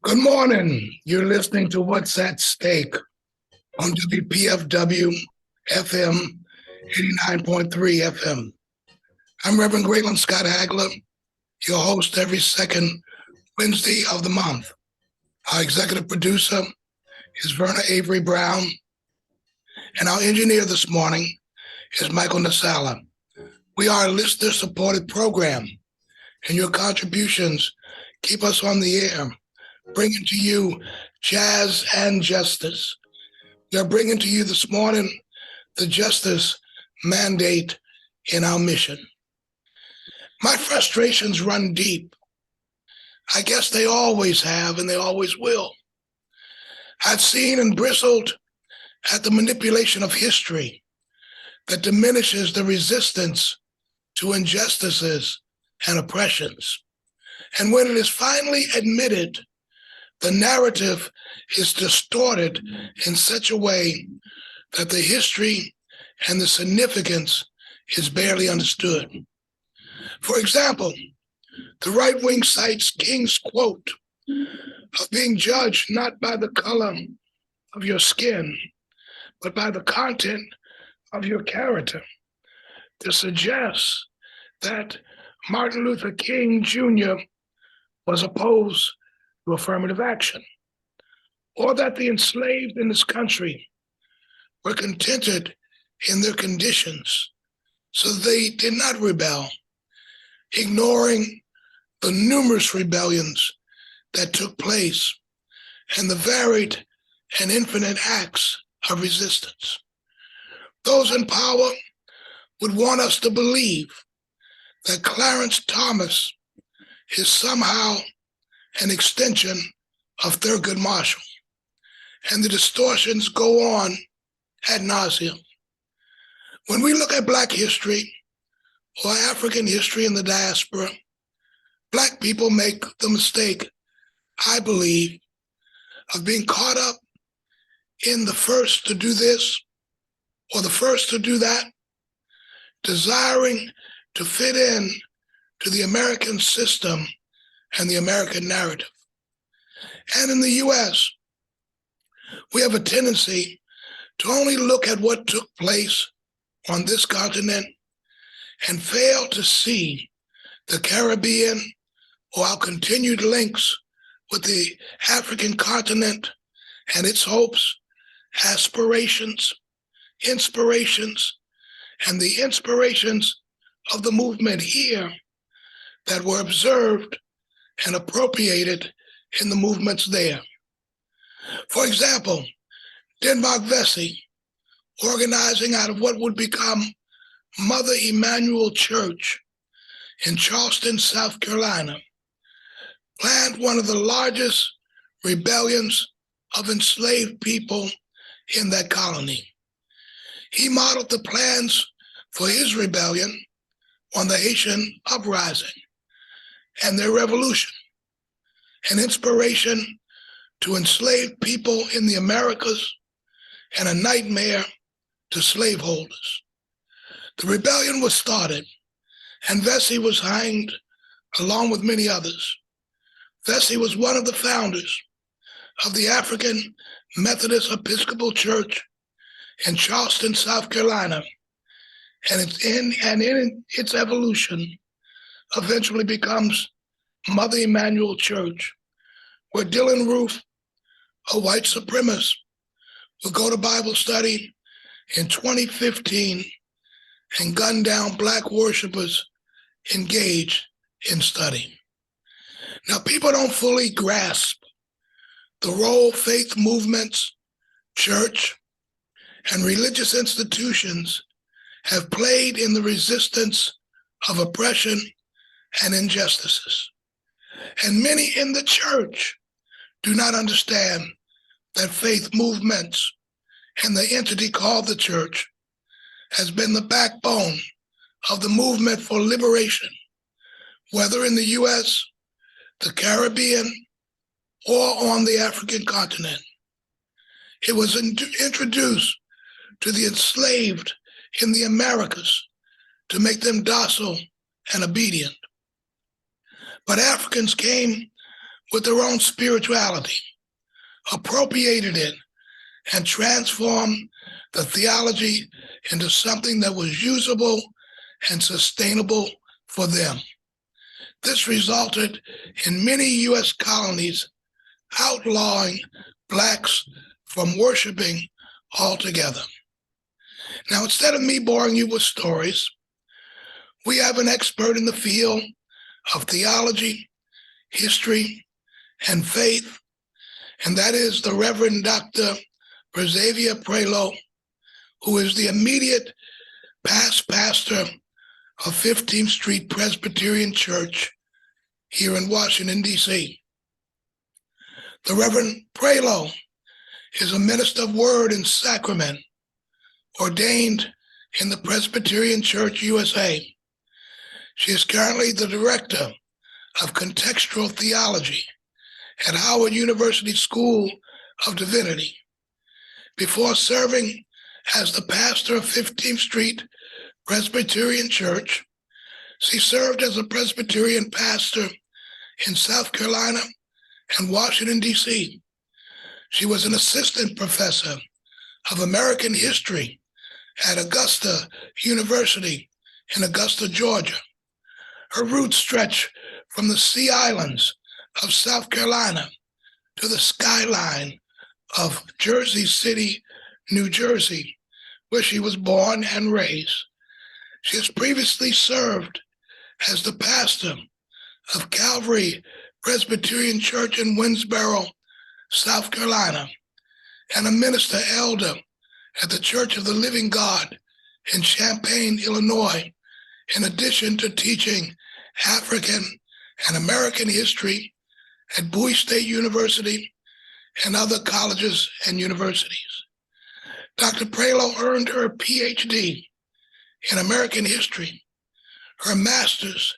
Good morning. You're listening to What's at Stake on WPFW FM 89.3 FM. I'm Reverend Grayland Scott Hagler, your host every second Wednesday of the month. Our executive producer is Verna Avery Brown, and our engineer this morning is Michael Nasala. We are a listener-supported program, and your contributions keep us on the air, bringing to you jazz and justice. We are bringing to you this morning the justice mandate in our mission. My frustrations run deep. I guess they always have and they always will. I've seen and bristled at the manipulation of history that diminishes the resistance to injustices and oppressions. And when it is finally admitted, the narrative is distorted in such a way that the history and the significance is barely understood. For example, the right wing cites King's quote of being judged not by the color of your skin, but by the content of your character, to suggest that Martin Luther King Jr. was opposed to affirmative action, or that the enslaved in this country were contented in their conditions, so they did not rebel, ignoring the numerous rebellions that took place and the varied and infinite acts of resistance. Those in power would want us to believe that Clarence Thomas is somehow an extension of Thurgood Marshall, and the distortions go on ad nauseum. When we look at Black history or African history in the diaspora, Black people make the mistake, I believe, of being caught up in the first to do this or the first to do that, desiring to fit in to the American system and the American narrative. And in the US, we have a tendency to only look at what took place on this continent and fail to see the Caribbean or our continued links with the African continent and its hopes, aspirations, inspirations, and the inspirations of the movement here that were observed and appropriated in the movements there. For example, Denmark Vesey, organizing out of what would become Mother Emanuel Church in Charleston, South Carolina, planned one of the largest rebellions of enslaved people in that colony. He modeled the plans for his rebellion on the Haitian uprising and their revolution, an inspiration to enslaved people in the Americas and a nightmare to slaveholders. The rebellion was started, and Vesey was hanged along with many others. Vesey was one of the founders of the African Methodist Episcopal Church in Charleston, South Carolina, and in its evolution eventually becomes Mother Emanuel Church, where Dylan Roof, a white supremacist, would go to Bible study in 2015 and gun down Black worshipers engaged in study. Now, people don't fully grasp the role faith movements, church, and religious institutions have played in the resistance of oppression and injustices. And many in the church do not understand that faith movements and the entity called the church has been the backbone of the movement for liberation, whether in the US, the Caribbean, or on the African continent. It was introduced to the enslaved in the Americas to make them docile and obedient. But Africans came with their own spirituality, appropriated it, and transformed the theology into something that was usable and sustainable for them. This resulted in many U.S. colonies outlawing Blacks from worshiping altogether. Now, instead of me boring you with stories, we have an expert in the field of theology, history, and faith, and that is the Reverend Dr. Perzavia Praylow, who is the immediate past pastor of 15th Street Presbyterian Church here in Washington, D.C. The Reverend Praylow is a minister of word and sacrament, ordained in the Presbyterian Church USA. She is currently the director of Contextual Theology at Howard University School of Divinity. Before serving as the pastor of 15th Street Presbyterian Church, she served as a Presbyterian pastor in South Carolina and Washington, D.C. She was an assistant professor of American history at Augusta University in Augusta, Georgia. Her roots stretch from the Sea Islands of South Carolina to the skyline of Jersey City, New Jersey, where she was born and raised. She has previously served as the pastor of Calvary Presbyterian Church in Winsboro, South Carolina, and a minister elder at the Church of the Living God in Champaign, Illinois, in addition to teaching African and American history at Bowie State University and other colleges and universities. Dr. Praylow earned her PhD in American history, her master's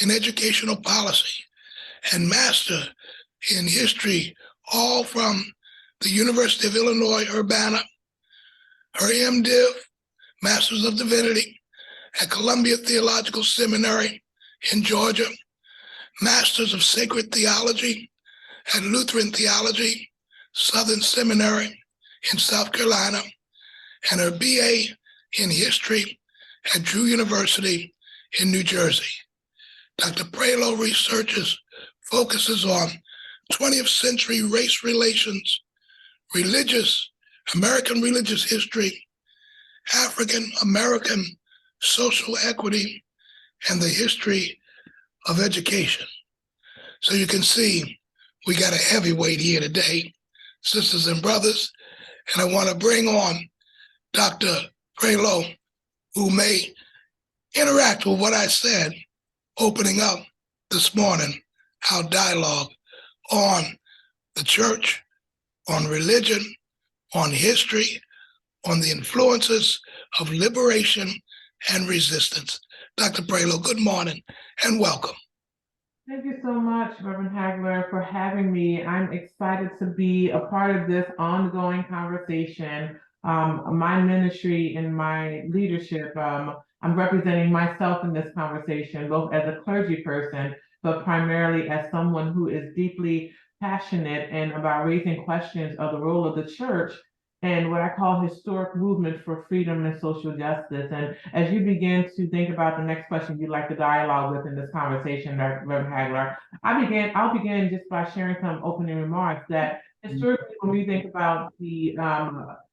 in educational policy, and master in history, all from the University of Illinois, Urbana, her MDiv, Masters of Divinity, at Columbia Theological Seminary in Georgia, Masters of Sacred Theology at Lutheran Theology, Southern Seminary in South Carolina, and her BA in History at Drew University in New Jersey. Dr. Praylow focuses on 20th century race relations, American religious history, African American social equity, and the history of education. So you can see we got a heavyweight here today, sisters and brothers, and I want to bring on Dr. Praylow, who may interact with what I said, opening up this morning our dialogue on the church, on religion, on history, on the influences of liberation and resistance. Dr. Praylow, good morning and welcome. Thank you so much, Reverend Hagler, for having me. I'm excited to be a part of this ongoing conversation. My ministry and my leadership, I'm representing myself in this conversation, both as a clergy person, but primarily as someone who is deeply passionate and about raising questions of the role of the church and what I call historic movement for freedom and social justice. And as you begin to think about the next question you'd like to dialogue with in this conversation, Reverend Hagler, I'll begin just by sharing some opening remarks that historically, when we think about the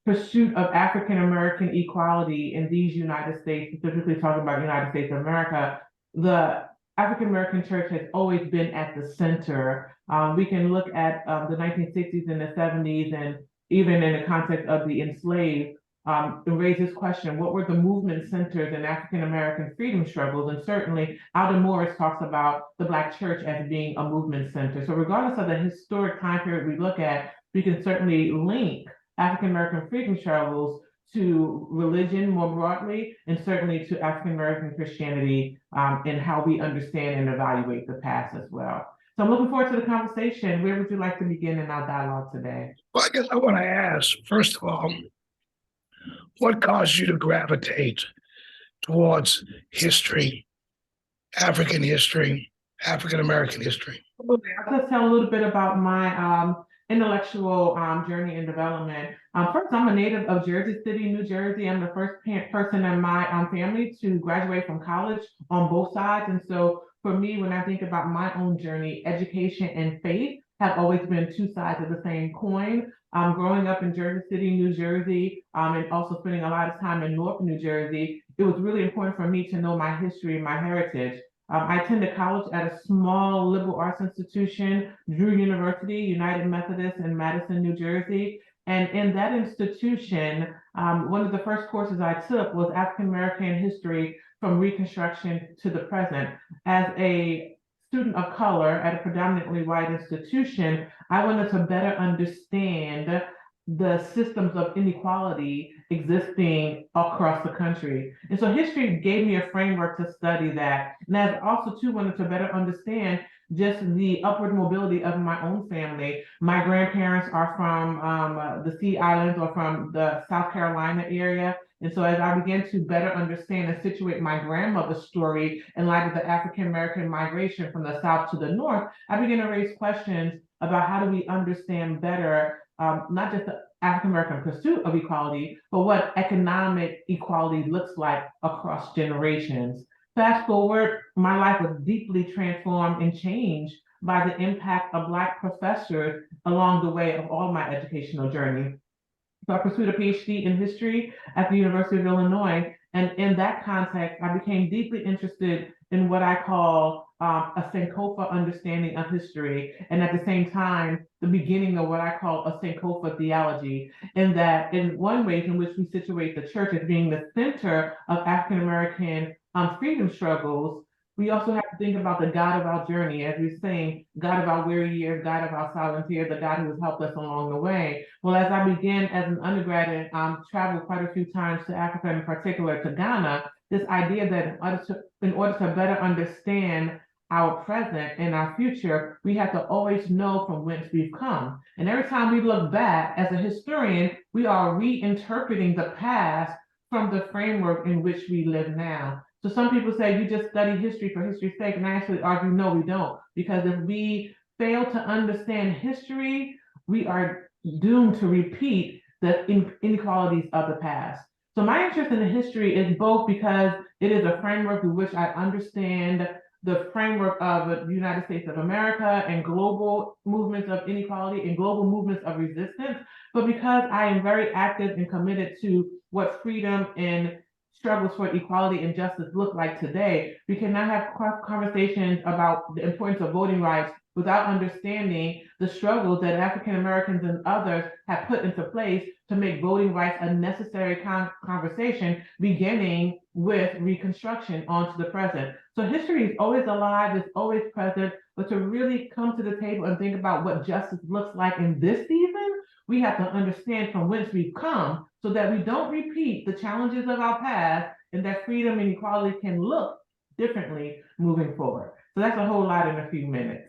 pursuit of African American equality in these United States, specifically talking about United States of America, the African American church has always been at the center. We can look at the 1960s and the 70s, and even in the context of the enslaved, it raises question, what were the movement centers in African American freedom struggles? And certainly Alden Morris talks about the Black church as being a movement center. So regardless of the historic time period we look at, we can certainly link African American freedom struggles to religion more broadly, and certainly to African American Christianity and how we understand and evaluate the past as well. So I'm looking forward to the conversation. Where would you like to begin in our dialogue today? Well, I guess I want to ask, first of all, what caused you to gravitate towards history African history, African American history. Absolutely. I'll just tell a little bit about my intellectual journey and development. First, I'm a native of Jersey City, New Jersey. I'm the first person in my family to graduate from college on both sides. And so for me, when I think about my own journey, education and faith have always been two sides of the same coin. Growing up in Jersey City, New Jersey, and also spending a lot of time in North New Jersey, it was really important for me to know my history and my heritage. I attended college at a small liberal arts institution, Drew University, United Methodist in Madison, New Jersey. And in that institution, one of the first courses I took was African American history from Reconstruction to the present. As a student of color at a predominantly white institution, I wanted to better understand the systems of inequality existing across the country. And so history gave me a framework to study that. And I also too wanted to better understand just the upward mobility of my own family. My grandparents are from the Sea Islands or from the South Carolina area. And so as I began to better understand and situate my grandmother's story in light of the African-American migration from the South to the North, I began to raise questions about how do we understand better not just the African-American pursuit of equality, but what economic equality looks like across generations. Fast forward, my life was deeply transformed and changed by the impact of Black professors along the way of all my educational journey. So I pursued a PhD in history at the University of Illinois. And in that context, I became deeply interested in what I call a Sankofa understanding of history. And at the same time, the beginning of what I call a Sankofa theology, in that in one way in which we situate the church as being the center of African-American freedom struggles, we also have to think about the God of our journey, as we sing, God of our weary years, God of our silent tears, the God who has helped us along the way. Well, as I began as an undergraduate, traveled quite a few times to Africa, in particular to Ghana, this idea that in order to better understand our present and our future, we have to always know from whence we've come. And every time we look back as a historian, we are reinterpreting the past from the framework in which we live now. So some people say you just study history for history's sake, and I actually argue, no, we don't. Because if we fail to understand history, we are doomed to repeat the inequalities of the past. So my interest in the history is both because it is a framework through which I understand the framework of the United States of America and global movements of inequality and global movements of resistance, but because I am very active and committed to what freedom and struggles for equality and justice look like today. We cannot have conversations about the importance of voting rights without understanding the struggles that African Americans and others have put into place to make voting rights a necessary conversation, beginning with Reconstruction onto the present. So history is always alive, it's always present, but to really come to the table and think about what justice looks like in this season, we have to understand from whence we've come so that we don't repeat the challenges of our past and that freedom and equality can look differently moving forward. So that's a whole lot in a few minutes.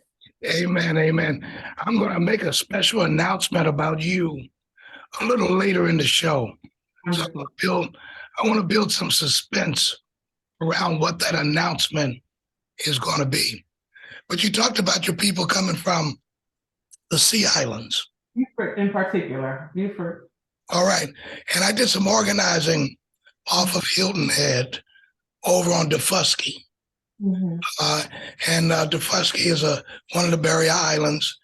Amen, amen. I'm going to make a special announcement about you a little later in the show. So I want to build some suspense around what that announcement is going to be. But you talked about your people coming from the Sea Islands. Beaufort in particular, Beaufort. All right. And I did some organizing off of Hilton Head over on Defusky. Mm-hmm. And Defusky is one of the barrier islands.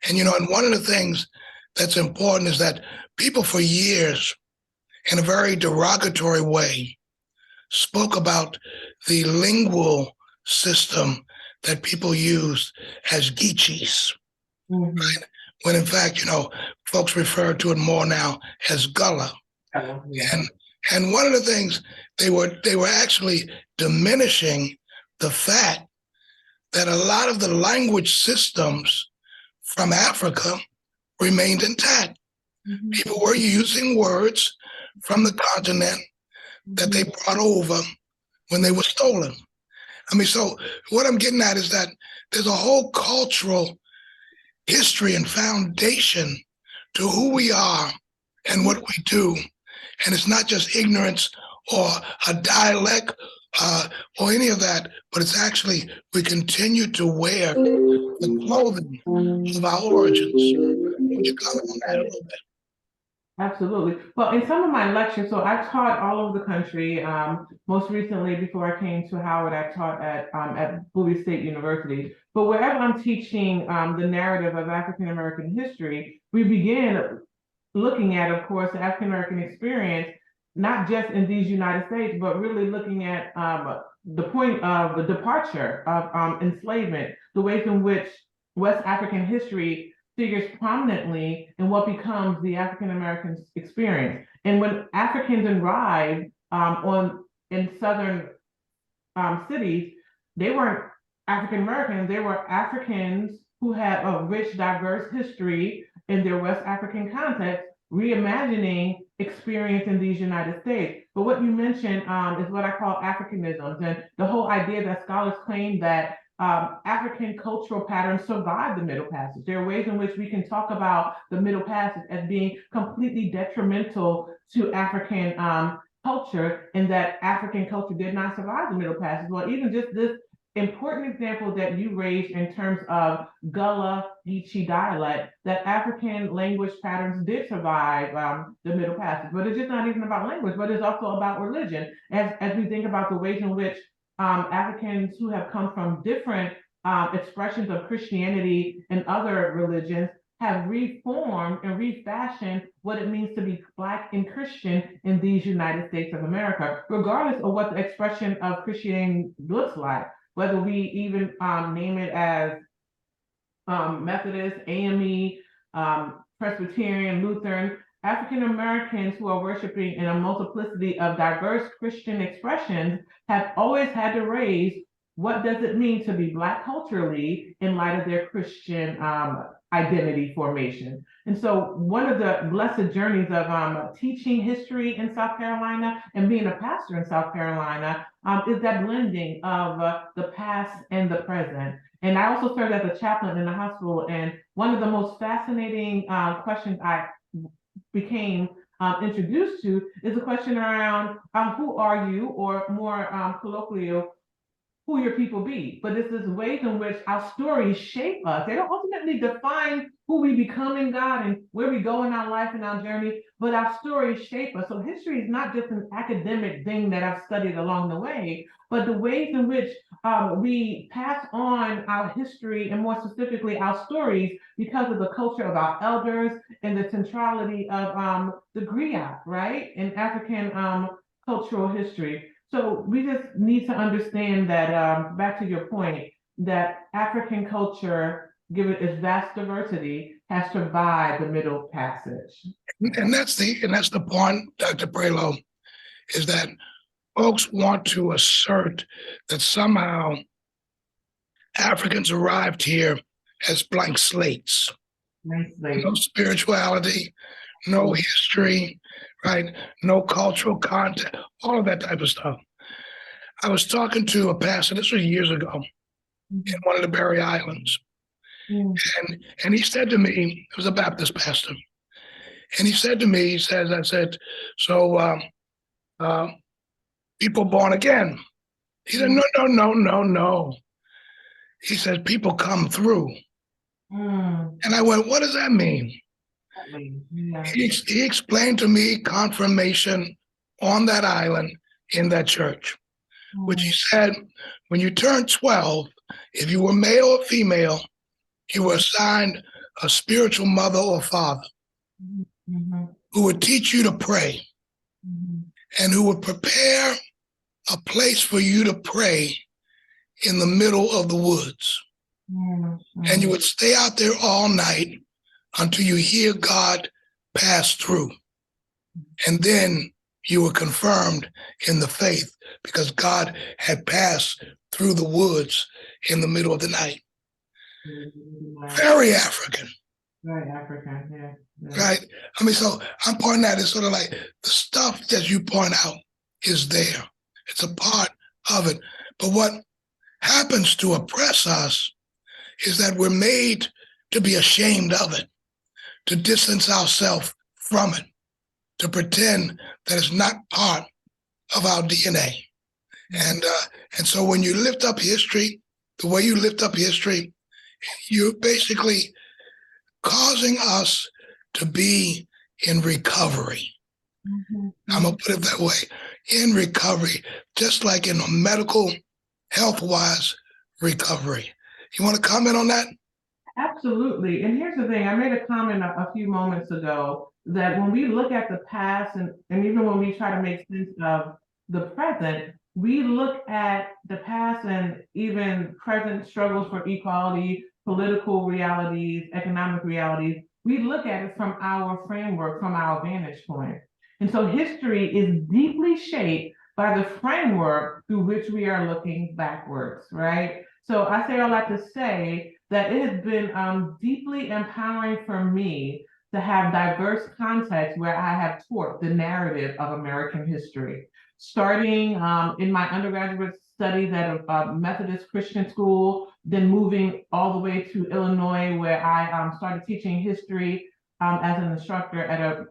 And, and one of the things that's important is that people for years, in a very derogatory way, spoke about the lingual system that people used as Geechees. Mm-hmm. Right? When in fact, folks refer to it more now as Gullah. Oh, yeah. And one of the things they were actually diminishing the fact that a lot of the language systems from Africa remained intact. Mm-hmm. People were using words from the continent that they brought over when they were stolen. So what I'm getting at is that there's a whole cultural history and foundation to who we are and what we do. And it's not just ignorance or a dialect or any of that, but it's actually we continue to wear the clothing of our origins. Would you comment on that a little bit? Absolutely. Well, in some of my lectures, so I've taught all over the country. Most recently, before I came to Howard, I taught at Bowie State University. But wherever I'm teaching the narrative of African American history, we begin looking at, of course, the African American experience, not just in these United States, but really looking at the point of the departure of enslavement, the ways in which West African history figures prominently in what becomes the African American experience. And when Africans arrived in southern cities, they weren't African Americans, they were Africans who had a rich, diverse history in their West African context, reimagining experience in these United States. But what you mentioned is what I call Africanisms, and the whole idea that scholars claim that African cultural patterns survive the Middle Passage. There are ways in which we can talk about the Middle Passage as being completely detrimental to African culture, and that African culture did not survive the Middle Passage. Well, even just this important example that you raised in terms of Gullah Geechee dialect, that African language patterns did survive the Middle Passage. But it's just not even about language, but it's also about religion. As we think about the ways in which Africans who have come from different expressions of Christianity and other religions have reformed and refashioned what it means to be Black and Christian in these United States of America, regardless of what the expression of Christianity looks like, whether we even name it as Methodist, AME, Presbyterian, Lutheran. African Americans who are worshiping in a multiplicity of diverse Christian expressions have always had to raise what does it mean to be Black culturally in light of their Christian identity formation. And so one of the blessed journeys of teaching history in South Carolina and being a pastor in South Carolina is that blending of the past and the present. And I also served as a chaplain in the hospital, and one of the most fascinating questions I became introduced to is a question around who are you, or more colloquially, who your people be. But it's this ways in which our stories shape us. They don't ultimately define who we become in God and where we go in our life and our journey, but our stories shape us. So history is not just an academic thing that I've studied along the way, but the ways in which we pass on our history, and more specifically our stories, because of the culture of our elders and the centrality of the griot, right, in African cultural history. So we just need to understand that, back to your point, that African culture, given its vast diversity, has survived the Middle Passage. And that's the point, Dr. Praylow, is that folks want to assert that somehow Africans arrived here as blank slates. No spirituality, no history, right? No cultural content, all of that type of stuff. I was talking to a pastor, this was years ago, in one of the Berry Islands. And he said to me, it was a Baptist pastor, and he said to me, I said, so people born again? He said, no. He said, people come through. And I went, what does that mean? Yeah. He explained to me confirmation on that island in that church, which he said, when you turn 12, if you were male or female, you were assigned a spiritual mother or father who would teach you to pray and who would prepare a place for you to pray in the middle of the woods. And you would stay out there all night until you hear God pass through. And then you were confirmed in the faith because God had passed through the woods in the middle of the night. Very African. Very African, yeah. Right? I mean, so I'm pointing that as sort of like the stuff that you point out is there. It's a part of it. But what happens to oppress us is that we're made to be ashamed of it, to distance ourselves from it, to pretend that it's not part of our DNA. And so when you lift up history, the way you lift up history, you're basically causing us to be in recovery. I'm going to put it that way, in recovery, just like in a medical, health-wise recovery. You want to comment on that? Absolutely. And here's the thing, I made a comment a few moments ago that when we look at the past and even when we try to make sense of the present, we look at the past and even present struggles for equality, political realities, economic realities. We look at it from our framework, from our vantage point. And so history is deeply shaped by the framework through which we are looking backwards, right? So I say all that to say that it has been deeply empowering for me to have diverse contexts where I have taught the narrative of American history. Starting in my undergraduate studies at a Methodist Christian school, then moving all the way to Illinois, where I started teaching history as an instructor at a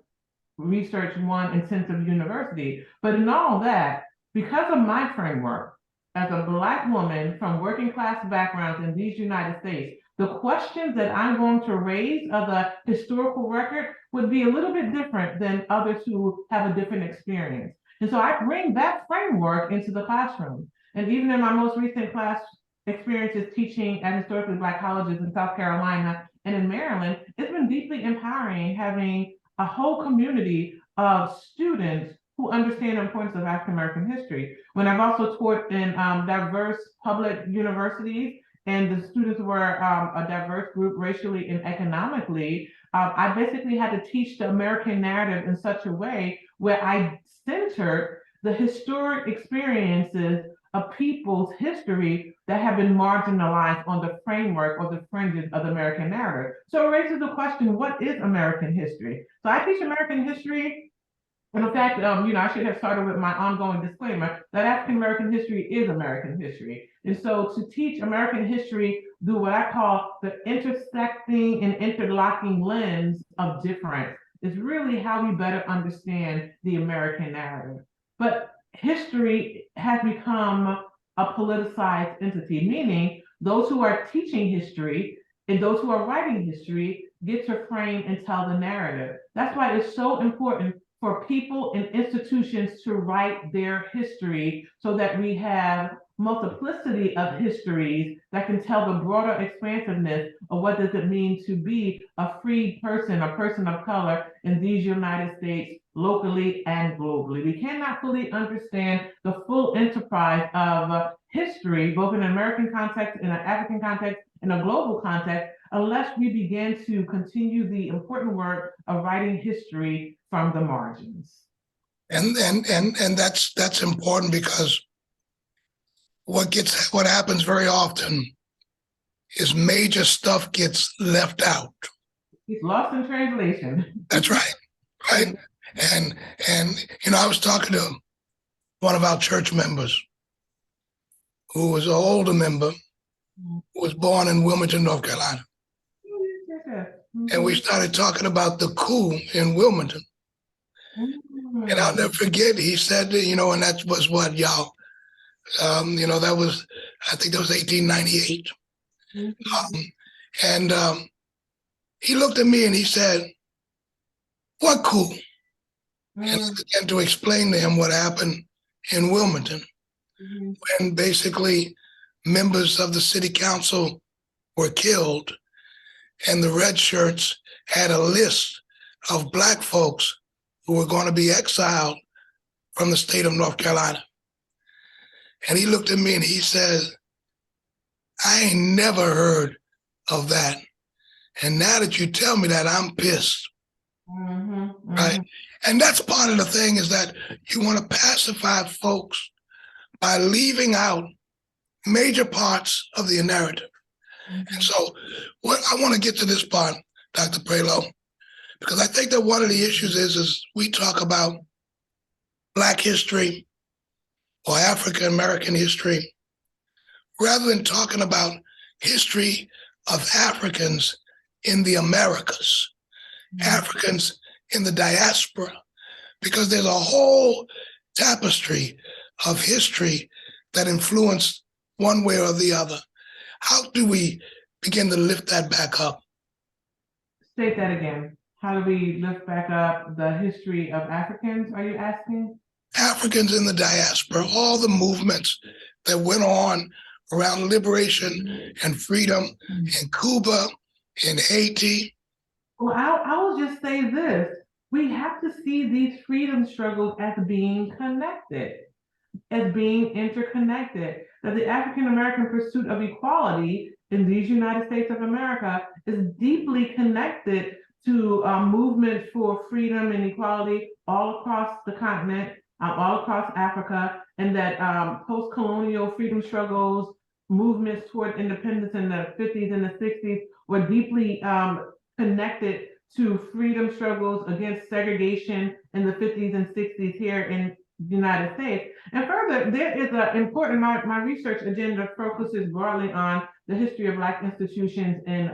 Research One intensive university. But in all that, because of my framework, as a Black woman from working class backgrounds in these United States, the questions that I'm going to raise of the historical record would be a little bit different than others who have a different experience. And so I bring that framework into the classroom. And even in my most recent class experiences teaching at historically Black colleges in South Carolina and in Maryland, it's been deeply empowering having a whole community of students who understand the importance of African American history. When I've also taught in diverse public universities, and the students were a diverse group racially and economically, I basically had to teach the American narrative in such a way where I centered the historic experiences of people's history that have been marginalized on the framework or the fringes of the American narrative. So it raises the question, what is American history? So I teach American history. And in fact, I should have started with my ongoing disclaimer that African American history is American history. And so to teach American history through what I call the intersecting and interlocking lens of difference is really how we better understand the American narrative. But history has become a politicized entity, meaning those who are teaching history and those who are writing history get to frame and tell the narrative. That's why it's so important for people and institutions to write their history so that we have multiplicity of histories that can tell the broader expansiveness of what does it mean to be a free person, a person of color in these United States, locally and globally. We cannot fully understand the full enterprise of history, both in an American context, in an African context, in a global context, unless we begin to continue the important work of writing history from the margins. And that's important because what happens very often is major stuff gets left out. It's lost in translation. That's right. Right. And I was talking to one of our church members who was an older member who was born in Wilmington, North Carolina. And we started talking about the coup in Wilmington. And I'll never forget, he said, and that was what, y'all, that was, I think that was 1898. He looked at me and he said, what coup? And I began to explain to him what happened in Wilmington when basically members of the city council were killed and the red shirts had a list of Black folks who were going to be exiled from the state of North Carolina. And he looked at me and he said, I ain't never heard of that. And now that you tell me that, I'm pissed. Right? And that's part of the thing, is that you want to pacify folks by leaving out major parts of the narrative. And so I want to get to this part, Dr. Praylow, because I think that one of the issues is we talk about Black history or African American history, rather than talking about history of Africans in the Americas, Africans in the diaspora, because there's a whole tapestry of history that influenced one way or the other. How do we begin to lift that back up? State that again. How do we lift back up the history of Africans, are you asking? Africans in the diaspora, all the movements that went on around liberation and freedom in Cuba, in Haiti. Well, I will just say this. We have to see these freedom struggles as being connected, as being interconnected. That the African American pursuit of equality in these United States of America is deeply connected to movements for freedom and equality all across the continent, all across Africa, and that post-colonial freedom struggles, movements toward independence in the 50s and the 60s were deeply connected to freedom struggles against segregation in the 50s and 60s here in the United States. And further, there is an important, my research agenda focuses broadly on the history of Black institutions and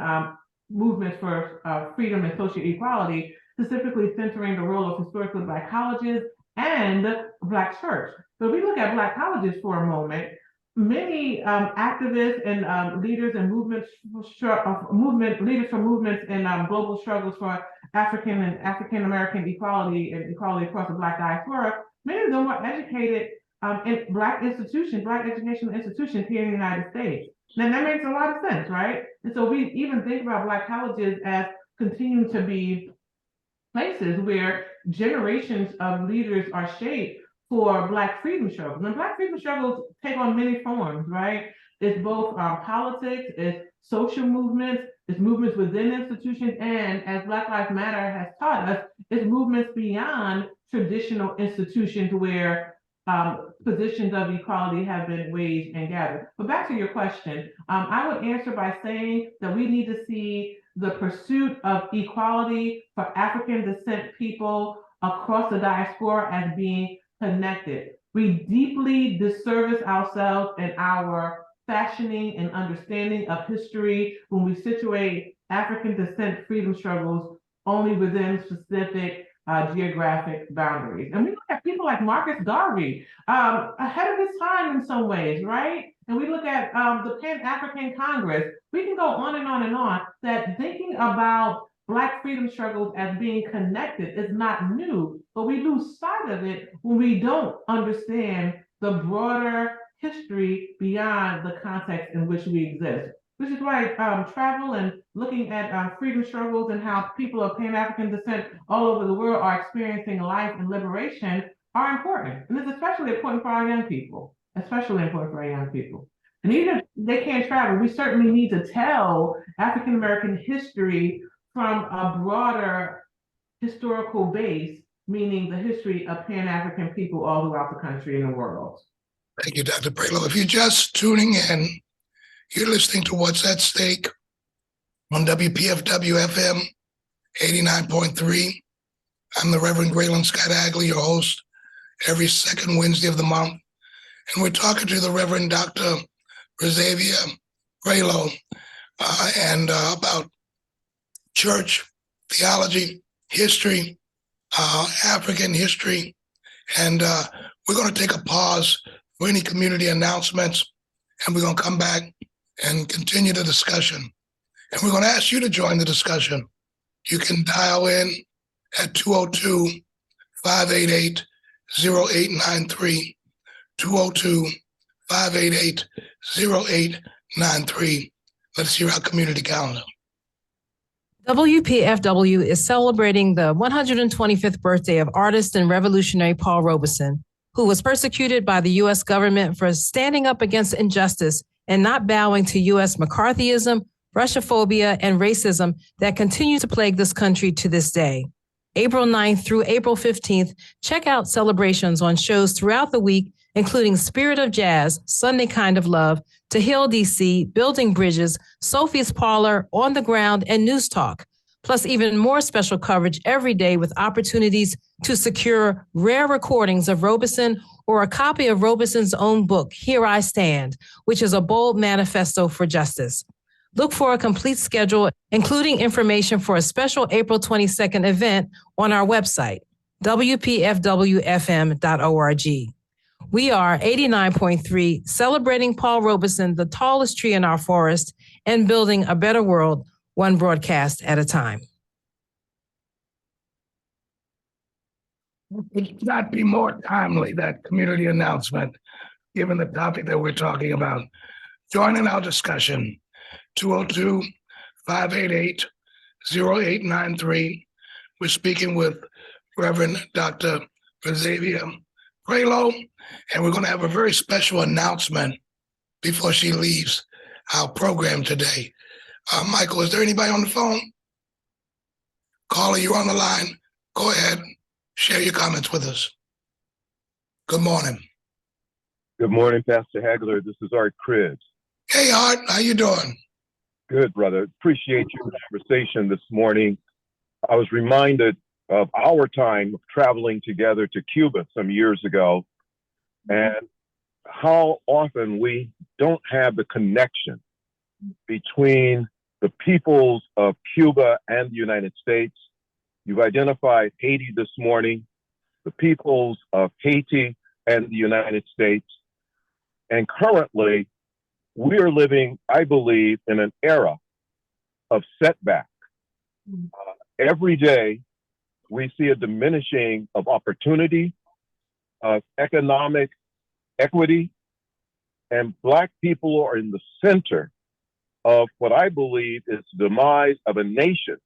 movements for freedom and social equality, specifically centering the role of historically Black colleges and Black church. So if we look at Black colleges for a moment, many activists and leaders and leaders from movements and global struggles for African and African American equality and equality across the Black diaspora, many of them were educated in Black institutions, Black educational institutions here in the United States. Now that makes a lot of sense, right? And so we even think about Black colleges as continuing to be places where generations of leaders are shaped for Black freedom struggles. And Black freedom struggles take on many forms, right? It's both politics, it's social movements, it's movements within institutions, and as Black Lives Matter has taught us, it's movements beyond traditional institutions where positions of equality have been waged and gathered. But back to your question, I would answer by saying that we need to see the pursuit of equality for African descent people across the diaspora as being connected. We deeply disservice ourselves and our fashioning and understanding of history when we situate African descent freedom struggles only within specific geographic boundaries. And we look at people like Marcus Garvey, ahead of his time in some ways, right? And we look at the Pan-African Congress. We can go on and on and on, that thinking about Black freedom struggles as being connected is not new, but we lose sight of it when we don't understand the broader history beyond the context in which we exist. Which is why travel and looking at freedom struggles and how people of Pan-African descent all over the world are experiencing life and liberation are important. And it's especially important for our young people, especially important for our young people. And even if they can't travel, we certainly need to tell African American history from a broader historical base, meaning the history of Pan-African people all throughout the country and the world. Thank you, Dr. Praylow. If you're just tuning in, you're listening to What's at Stake on WPFW FM 89.3. I'm the Reverend Graylin Scott Agley, your host, every second Wednesday of the month. And we're talking to the Reverend Dr. Perzavia Praylow and about church, theology, history, African history. And we're going to take a pause for any community announcements, and we're going to come back and continue the discussion. And we're going to ask you to join the discussion. You can dial in at 202-588-0893, 202-588-0893. Let's hear our community calendar. WPFW is celebrating the 125th birthday of artist and revolutionary Paul Robeson, who was persecuted by the U.S. government for standing up against injustice and not bowing to U.S. McCarthyism, Russophobia, and racism that continue to plague this country to this day. April 9th through April 15th, check out celebrations on shows throughout the week, including Spirit of Jazz, Sunday Kind of Love, To Heal DC, Building Bridges, Sophie's Parlor, On the Ground, and News Talk. Plus even more special coverage every day with opportunities to secure rare recordings of Robeson or a copy of Robeson's own book, Here I Stand, which is a bold manifesto for justice. Look for a complete schedule, including information for a special April 22nd event on our website, WPFWFM.org. We are 89.3, celebrating Paul Robeson, the tallest tree in our forest, and building a better world, one broadcast at a time. It could not be more timely, that community announcement, given the topic that we're talking about. Joining our discussion, 202-588-0893. We're speaking with Reverend Dr. Perzavia Praylow, and we're going to have a very special announcement before she leaves our program today. Michael, is there anybody on the phone? Caller, you're on the line. Go ahead. Share your comments with us. Good morning. Good morning, Pastor Hagler. This is Art Cribbs. Hey, Art. How you doing? Good, brother. Appreciate your conversation this morning. I was reminded of our time of traveling together to Cuba some years ago, and how often we don't have the connection between the peoples of Cuba and the United States. You've identified Haiti this morning, the peoples of Haiti and the United States. And currently, we are living, I believe, in an era of setback. Every day, we see a diminishing of opportunity, of economic equity, and Black people are in the center of what I believe is the demise of a nation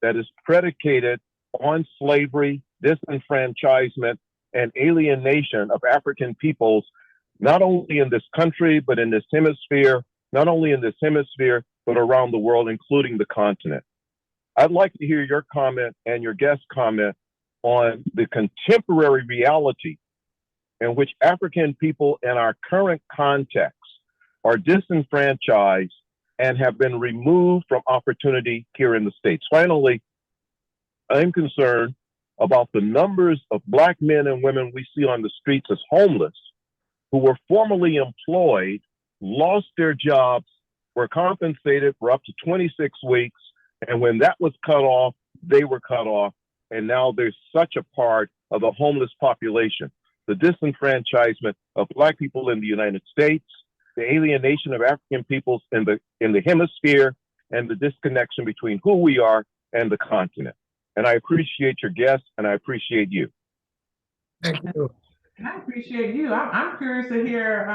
that is predicated on slavery, disenfranchisement, and alienation of African peoples, not only in this country, but in this hemisphere, not only in this hemisphere, but around the world, including the continent. I'd like to hear your comment and your guest comment on the contemporary reality in which African people in our current context are disenfranchised and have been removed from opportunity here in the States. Finally, I'm concerned about the numbers of Black men and women we see on the streets as homeless, who were formerly employed, lost their jobs, were compensated for up to 26 weeks, and when that was cut off, they were cut off, and now there's such a part of the homeless population. The disenfranchisement of Black people in the United States, the alienation of African peoples in the hemisphere, and the disconnection between who we are and the continent. And I appreciate your guests, and I appreciate you. Thank you. And I appreciate you. I'm curious to hear,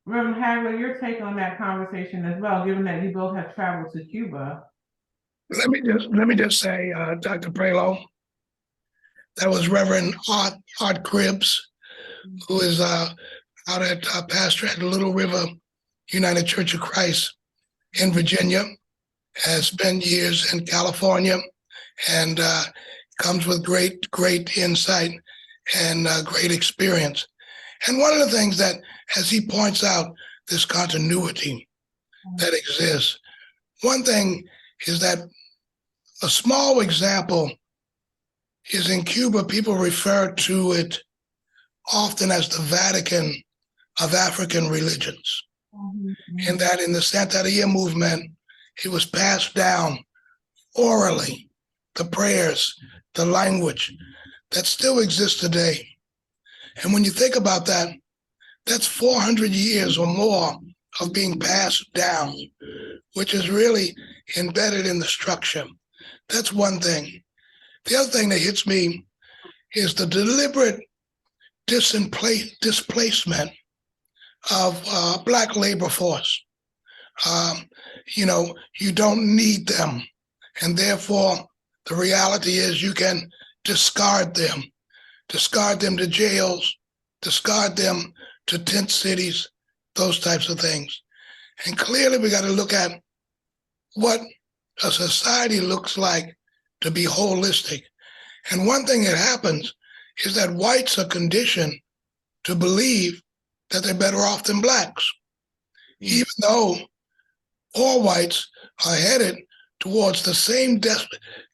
Reverend Hagler, your take on that conversation as well, given that you both have traveled to Cuba. Let me just say, Dr. Praylow, that was Reverend Art Cribbs, who is out at pastor at Little River United Church of Christ in Virginia, has spent years in California, and comes with great insight and great experience. And one of the things that, as he points out, this continuity that exists, one thing is that a small example is in Cuba, people refer to it often as the Vatican of African religions. And that in the Santeria movement, it was passed down orally, the prayers, the language that still exists today. And when you think about that, that's 400 years or more of being passed down, which is really embedded in the structure. That's one thing. The other thing that hits me is the deliberate displacement of Black labor force. You don't need them. And therefore, the reality is you can discard them to jails, discard them to tent cities, those types of things. And clearly we got to look at what a society looks like to be holistic. And one thing that happens is that whites are conditioned to believe that they're better off than Blacks, even though all whites are headed towards the same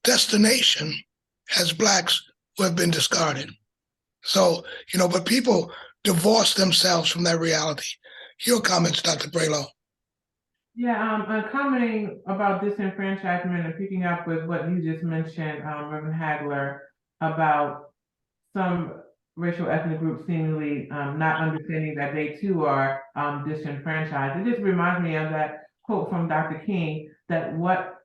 destination as Blacks who have been discarded. So, but people divorce themselves from that reality. Your comments, Dr. Praylow. Yeah, commenting about disenfranchisement and picking up with what you just mentioned, Reverend Hagler, about some racial ethnic groups seemingly not understanding that they too are disenfranchised. It just reminds me of that quote from Dr. King, that what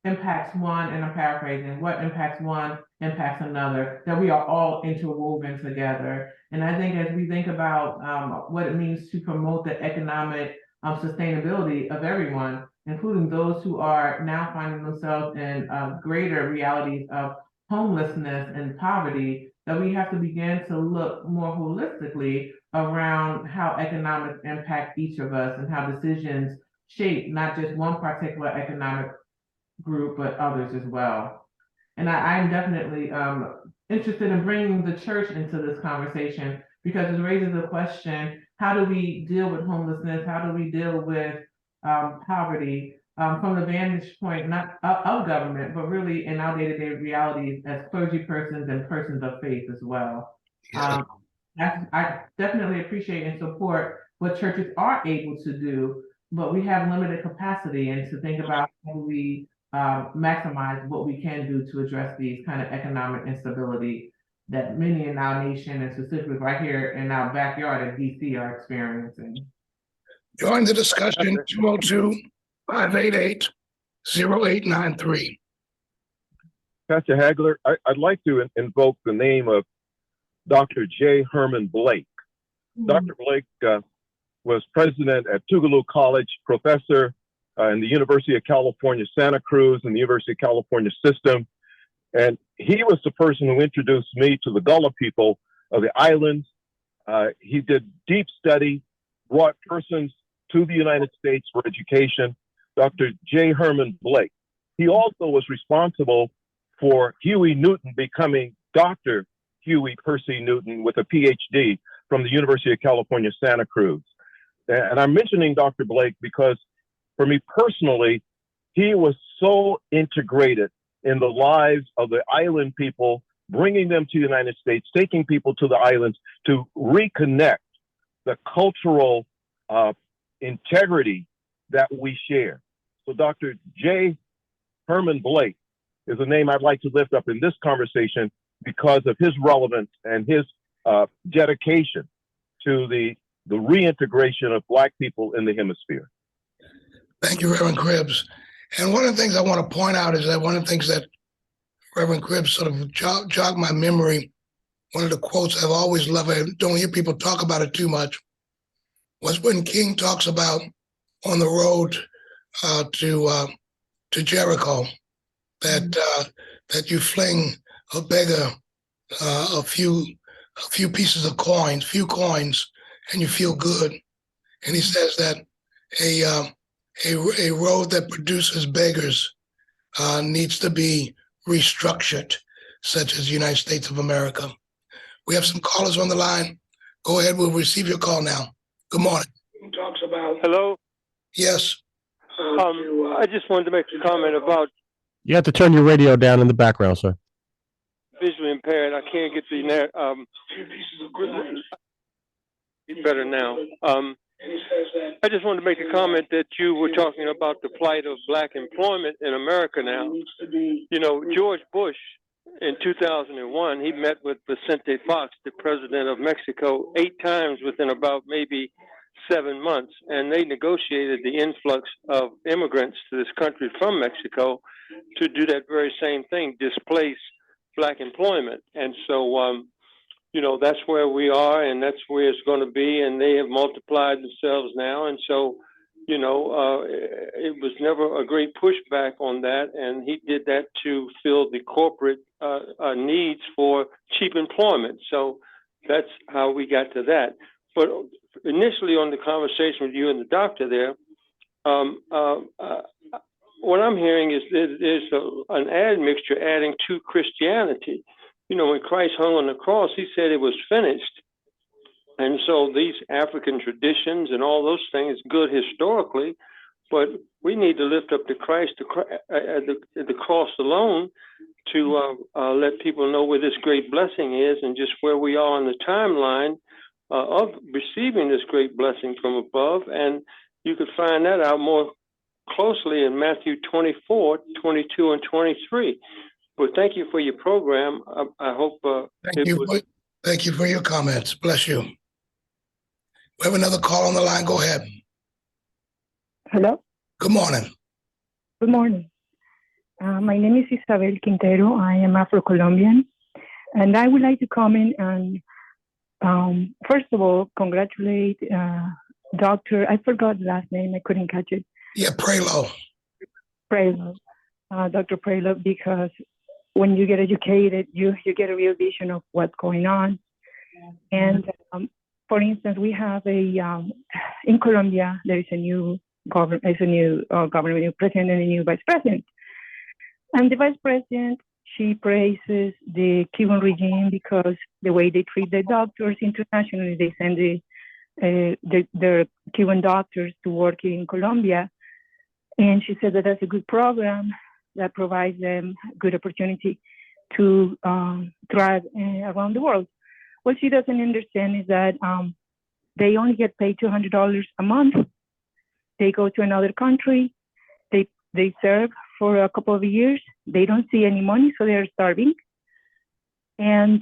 impacts one, and I'm paraphrasing, what impacts one impacts another, that we are all interwoven together. And I think as we think about what it means to promote the economic sustainability of everyone, including those who are now finding themselves in greater realities of homelessness and poverty, that we have to begin to look more holistically around how economics impact each of us and how decisions shape not just one particular economic group, but others as well. And I'm definitely interested in bringing the church into this conversation, because it raises the question, how do we deal with homelessness? How do we deal with poverty from the vantage point, not of government, but really in our day-to-day realities as clergy persons and persons of faith as well. Yeah. I definitely appreciate and support what churches are able to do, but we have limited capacity, and to think about how we maximize what we can do to address these kind of economic instability that many in our nation, and specifically right here in our backyard in DC, are experiencing. Join the discussion, 202-588-0893. Pastor Hagler, I'd like to invoke the name of Dr. J. Herman Blake. Dr. Blake was president at Tougaloo College, professor in the University of California, Santa Cruz, and the University of California system. And he was the person who introduced me to the Gullah people of the islands. He did deep study, brought persons to the United States for education. Dr. J. Herman Blake. He also was responsible for Huey Newton becoming Dr. Huey Percy Newton with a PhD from the University of California, Santa Cruz. And I'm mentioning Dr. Blake because for me personally, he was so integrated in the lives of the island people, bringing them to the United States, taking people to the islands to reconnect the cultural integrity that we share. So Dr. J. Herman Blake is a name I'd like to lift up in this conversation because of his relevance and his dedication to the reintegration of Black people in the hemisphere. Thank you, Reverend Cribbs. And one of the things I want to point out is that one of the things that Reverend Cribbs sort of jogged my memory, one of the quotes I've always loved, I don't hear people talk about it too much, was when King talks about on the road to Jericho, that you fling a beggar a few pieces of coins, few coins, and you feel good. And he says that a road that produces beggars needs to be restructured, such as the United States of America. We have some callers on the line. Go ahead, we'll receive your call now. Good morning. Talks about. Hello? Yes. I just wanted to make a comment about You have to turn your radio down in the background, sir. visually impaired. I can't get the better now. I just wanted to make a comment that you were talking about the plight of Black employment in America now. You know, George Bush in 2001, he met with Vicente Fox, the president of Mexico, 8 times within about maybe 7 months, and they negotiated the influx of immigrants to this country from Mexico to do that very same thing, displace Black employment. And so, you know, that's where we are, and that's where it's going to be, and they have multiplied themselves now. And so, you know, it was never a great pushback on that, and he did that to fill the corporate needs for cheap employment. So that's how we got to that. But initially on the conversation with you and the doctor there, what I'm hearing is there's an admixture adding to Christianity. You know, when Christ hung on the cross, he said it was finished. And so these African traditions and all those things, good historically, but we need to lift up the Christ, the cross alone, to let people know where this great blessing is and just where we are on the timeline of receiving this great blessing from above. And you could find that out more closely in Matthew 24, 22, and 23. But thank you for your program. I hope Thank you. Thank you for your comments. Bless you. We have another call on the line. Go ahead. Hello, Good morning. good morning. My name is Isabel Quintero. I am Afro-Colombian, and I would like to comment on, first of all, congratulate Dr. I forgot the last name, I couldn't catch it, Yeah, Praylow. Praylow, Dr. Praylow, because when you get educated, you get a real vision of what's going on. And for instance, we have in Colombia, there is a new government, new president and a new vice president. And the vice president, she praises the Cuban regime because the way they treat their doctors internationally, they send their Cuban doctors to work in Colombia. And she said that that's a good program that provides them good opportunity to thrive around the world. What she doesn't understand is that they only get paid $200 a month. They go to another country, they serve for a couple of years, they don't see any money, so they're starving. And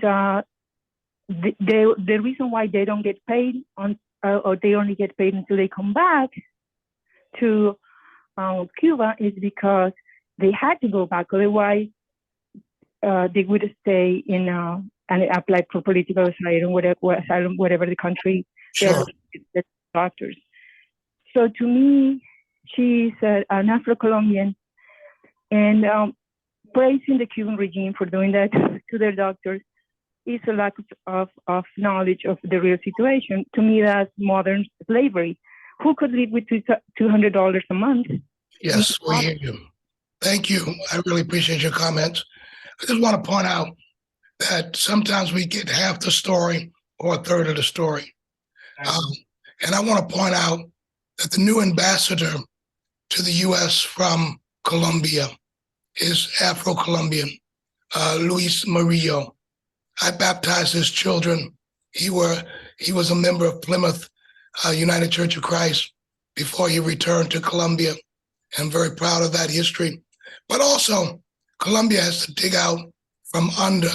the reason why they don't get paid or they only get paid until they come back to Cuba is because they had to go back. Otherwise, they would stay in and apply for political asylum, whatever the country Sure. they're doctors. So to me, she's an Afro-Colombian, and praising the Cuban regime for doing that to their doctors is a lack of knowledge of the real situation. To me, that's modern slavery. Who could live with $200 a month? Yes, we hear you. Thank you. I really appreciate your comments. I just want to point out that sometimes we get half the story or a third of the story. And I want to point out that the new ambassador to the U.S. from Colombia is Afro-Colombian, Luis Murillo. I baptized his children. He was a member of Plymouth United Church of Christ before he returned to Colombia. I'm very proud of that history. But also, Colombia has to dig out from under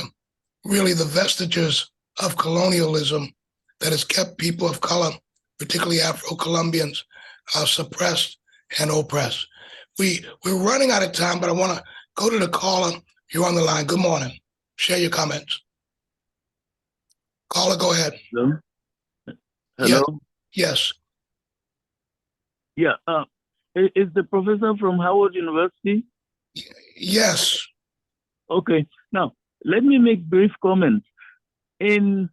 really the vestiges of colonialism that has kept people of color, particularly Afro-Colombians, suppressed and oppressed. We're running out of time, but I want to go to the caller. You're on the line. Good morning. Share your comments. Caller, go ahead. Hello? Hello? Yes. Yeah. Is the professor from Howard University? Yes. Okay. Now, let me make brief comments. From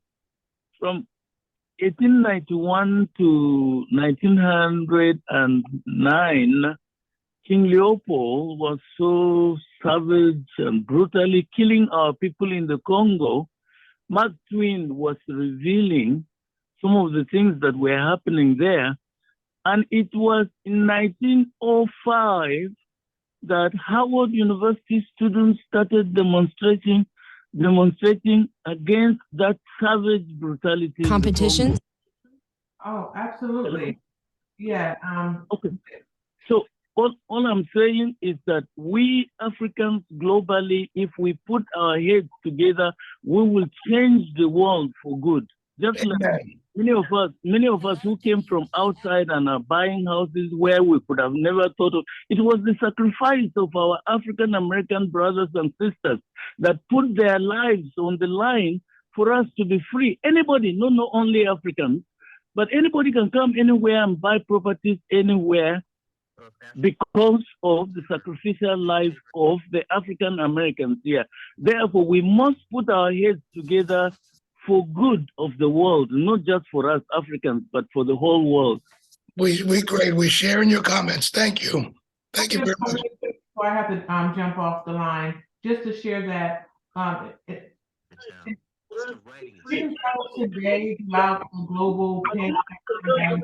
1891 to 1909, King Leopold was so savage and brutally killing our people in the Congo. Mark Twain was revealing some of the things that were happening there. And it was in 1905 that Howard University students started demonstrating against that savage brutality. Competition? Oh, absolutely. Yeah. Okay. So all I'm saying is that we Africans globally, if we put our heads together, we will change the world for good. Just like many of us who came from outside and are buying houses where we could have never thought of. It was the sacrifice of our African American brothers and sisters that put their lives on the line for us to be free. Anybody, not only Africans, but anybody can come anywhere and buy properties anywhere because of the sacrificial life of the African Americans here. Therefore, we must put our heads together for good of the world, not just for us Africans, but for the whole world. We great. We're sharing your comments. Thank you. Thank you very much. Before I have to jump off the line, just to share that freedom travels today throughout the global pan-African,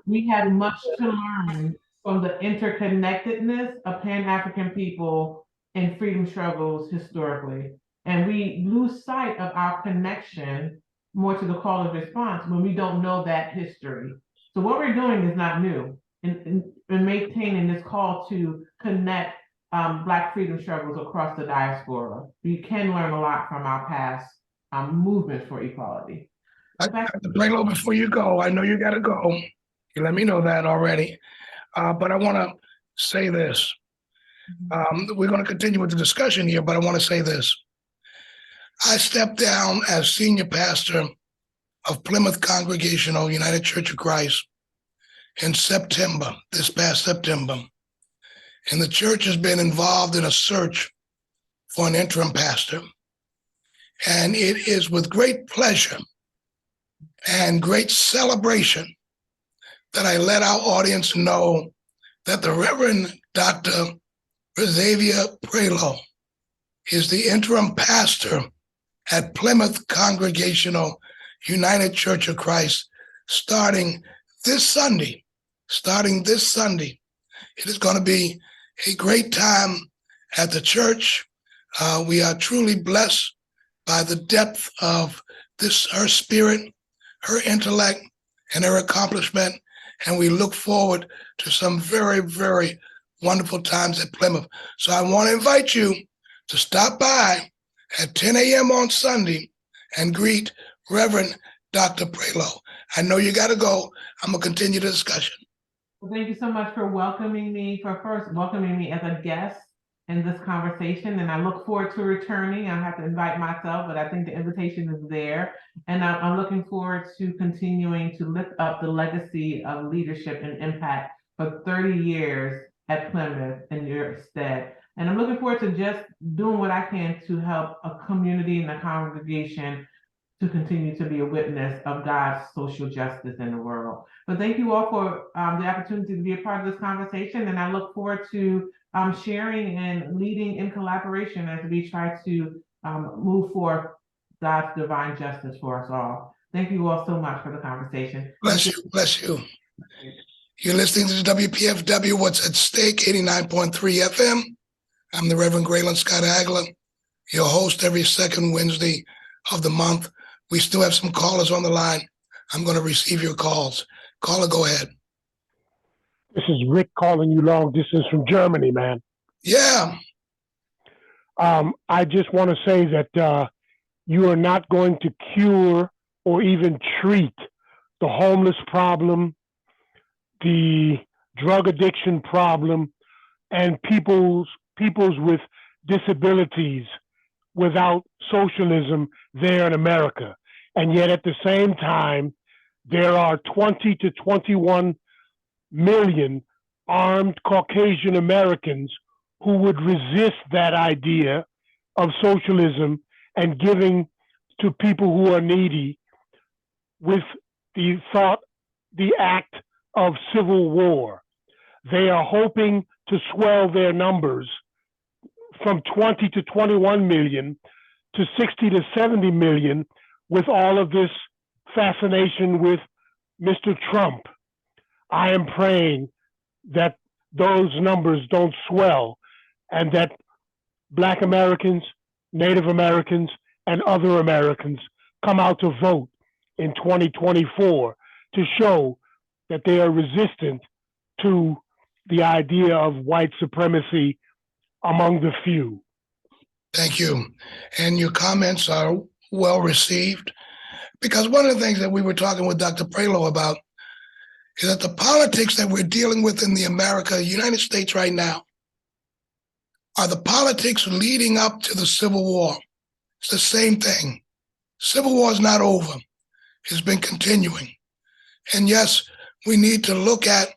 we have much to learn from the interconnectedness of Pan-African people and freedom struggles historically. And we lose sight of our connection more to the call of response when we don't know that history. So what we're doing is not new in maintaining this call to connect Black freedom struggles across the diaspora. We can learn a lot from our past movement for equality. Dr. Praylow, before you go, I know you got to go. You let me know that already. But I want to say this. We're going to continue with the discussion here, but I want to say this. I stepped down as senior pastor of Plymouth Congregational United Church of Christ in September, this past September. And the church has been involved in a search for an interim pastor. And it is with great pleasure and great celebration that I let our audience know that the Reverend Dr. Perzavia Praylow is the interim pastor at Plymouth Congregational United Church of Christ starting this Sunday. It is going to be a great time at the church. We are truly blessed by the depth of her spirit, her intellect, and her accomplishment. And we look forward to some very, very wonderful times at Plymouth. So I want to invite you to stop by at 10 a.m. on Sunday and greet Reverend Dr. Praylow. I know you got to go. I'm going to continue the discussion. Well, thank you so much for welcoming me, as a guest in this conversation. And I look forward to returning. I have to invite myself, but I think the invitation is there. And I'm looking forward to continuing to lift up the legacy of leadership and impact for 30 years at Plymouth in your stead. And I'm looking forward to just doing what I can to help a community and a congregation to continue to be a witness of God's social justice in the world. But thank you all for the opportunity to be a part of this conversation. And I look forward to sharing and leading in collaboration as we try to move forth God's divine justice for us all. Thank you all so much for the conversation. Bless you, bless you. You're listening to the WPFW, What's at Stake, 89.3 FM. I'm the Reverend Graylin Scott Agler, your host every second Wednesday of the month. We still have some callers on the line. I'm going to receive your calls. Caller, go ahead. This is Rick calling you long distance from Germany, man. Yeah. I just want to say that you are not going to cure or even treat the homeless problem, the drug addiction problem, and peoples with disabilities without socialism there in America. And yet at the same time, there are 20 to 21 million armed Caucasian Americans who would resist that idea of socialism and giving to people who are needy with the act of civil war. They are hoping to swell their numbers from 20 to 21 million to 60 to 70 million with all of this fascination with Mr. Trump. I am praying that those numbers don't swell and that Black Americans, Native Americans, and other Americans come out to vote in 2024 to show that they are resistant to the idea of white supremacy among the few. Thank you. And your comments are well received, because one of the things that we were talking with Dr. Praylow about is that the politics that we're dealing with in the United States right now are the politics leading up to the Civil War. It's the same thing. Civil War is not over. It's been continuing. And yes, we need to look at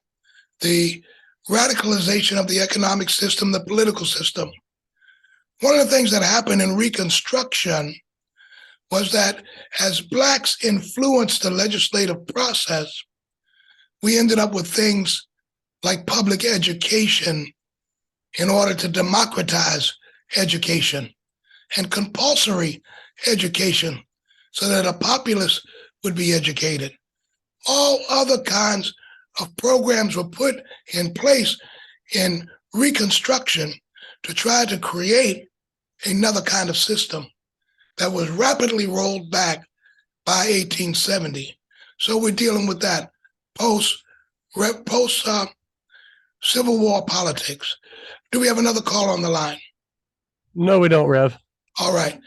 the radicalization of the economic system, the political system. One of the things that happened in Reconstruction was that as Blacks influenced the legislative process, we ended up with things like public education in order to democratize education, and compulsory education so that a populace would be educated. All other kinds of programs were put in place in Reconstruction to try to create another kind of system that was rapidly rolled back by 1870. So we're dealing with that post Civil War politics. Do we have another call on the line? No, we don't, Rev. All right.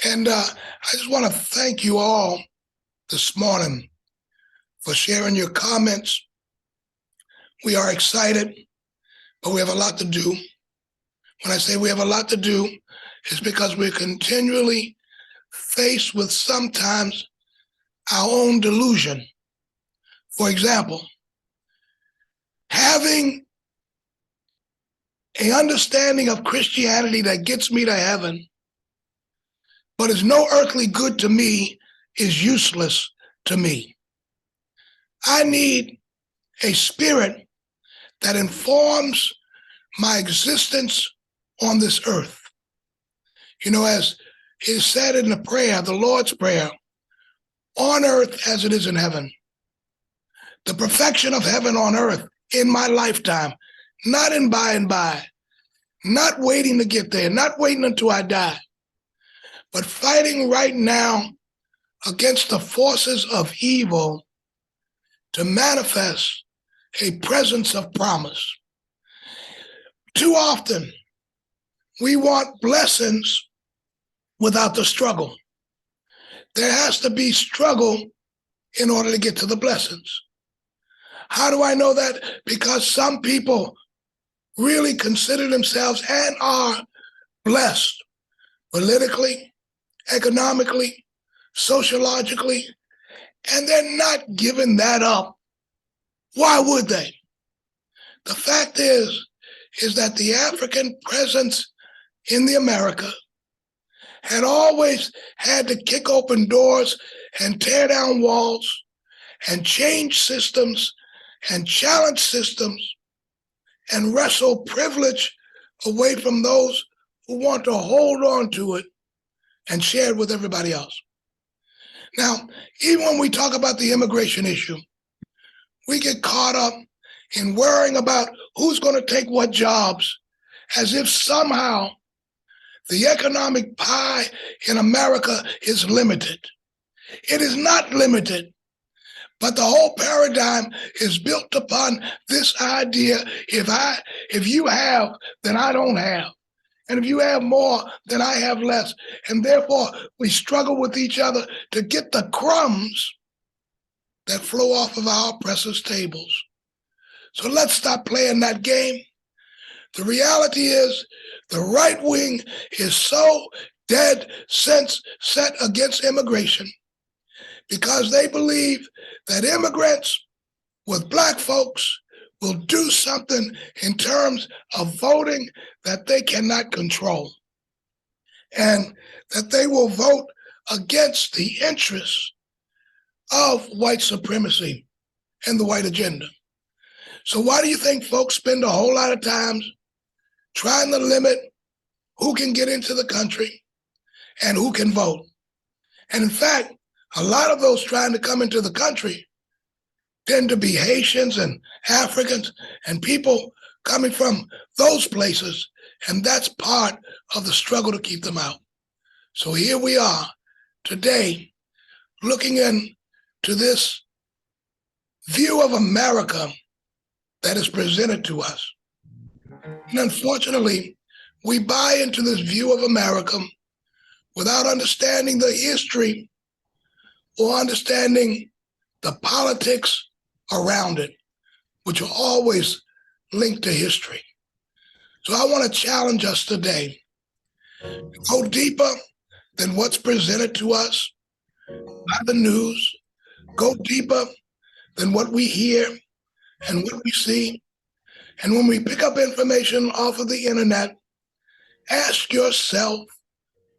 And I just want to thank you all this morning for sharing your comments. We are excited, but we have a lot to do. When I say we have a lot to do, it's because we're continually faced with sometimes our own delusion. For example, having an understanding of Christianity that gets me to heaven, but is no earthly good to me, is useless to me. I need a spirit that informs my existence on this earth. You know, as is said in the prayer, the Lord's Prayer, on earth as it is in heaven. The perfection of heaven on earth in my lifetime, not in by and by, not waiting to get there, not waiting until I die, but fighting right now against the forces of evil to manifest a presence of promise. Too often, we want blessings without the struggle. There has to be struggle in order to get to the blessings. How do I know that? Because some people really consider themselves and are blessed politically, economically, sociologically, and they're not giving that up. Why would they? The fact is that the African presence in the America had always had to kick open doors and tear down walls and change systems and challenge systems and wrestle privilege away from those who want to hold on to it and share it with everybody else. Now, even when we talk about the immigration issue, we get caught up in worrying about who's going to take what jobs, as if somehow the economic pie in America is limited. It is not limited, but the whole paradigm is built upon this idea: if you have, then I don't have. And if you have more, then I have less. And therefore, we struggle with each other to get the crumbs that flow off of our oppressors' tables. So let's stop playing that game. The reality is the right wing is so dead set against immigration because they believe that immigrants with Black folks will do something in terms of voting that they cannot control, and that they will vote against the interests of white supremacy and the white agenda. So why do you think folks spend a whole lot of time trying to limit who can get into the country and who can vote? And in fact, a lot of those trying to come into the country tend to be Haitians and Africans and people coming from those places. And that's part of the struggle to keep them out. So here we are today looking into this view of America that is presented to us. And unfortunately, we buy into this view of America without understanding the history or understanding the politics around it, which are always linked to history. So I want to challenge us today to go deeper than what's presented to us by the news, go deeper than what we hear and what we see. And when we pick up information off of the internet, ask yourself,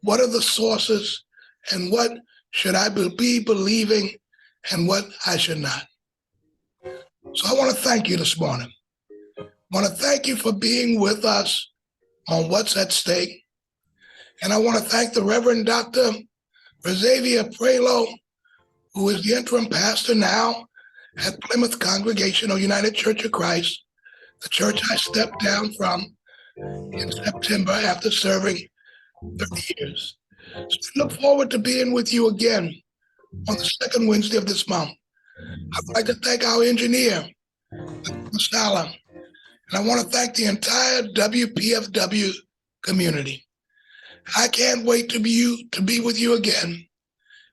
what are the sources and what should I be believing and what I should not? So I want to thank you this morning. I want to thank you for being with us on What's at Stake. And I want to thank the Reverend Dr. Perzavia Praylow, who is the interim pastor now at Plymouth Congregational United Church of Christ, the church I stepped down from in September after serving 30 years. So I look forward to being with you again on the second Wednesday of this month. I'd like to thank our engineer, Masala, and I want to thank the entire WPFW community. I can't wait to be with you again.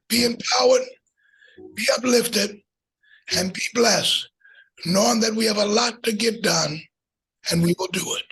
Be empowered, be uplifted, and be blessed, knowing that we have a lot to get done, and we will do it.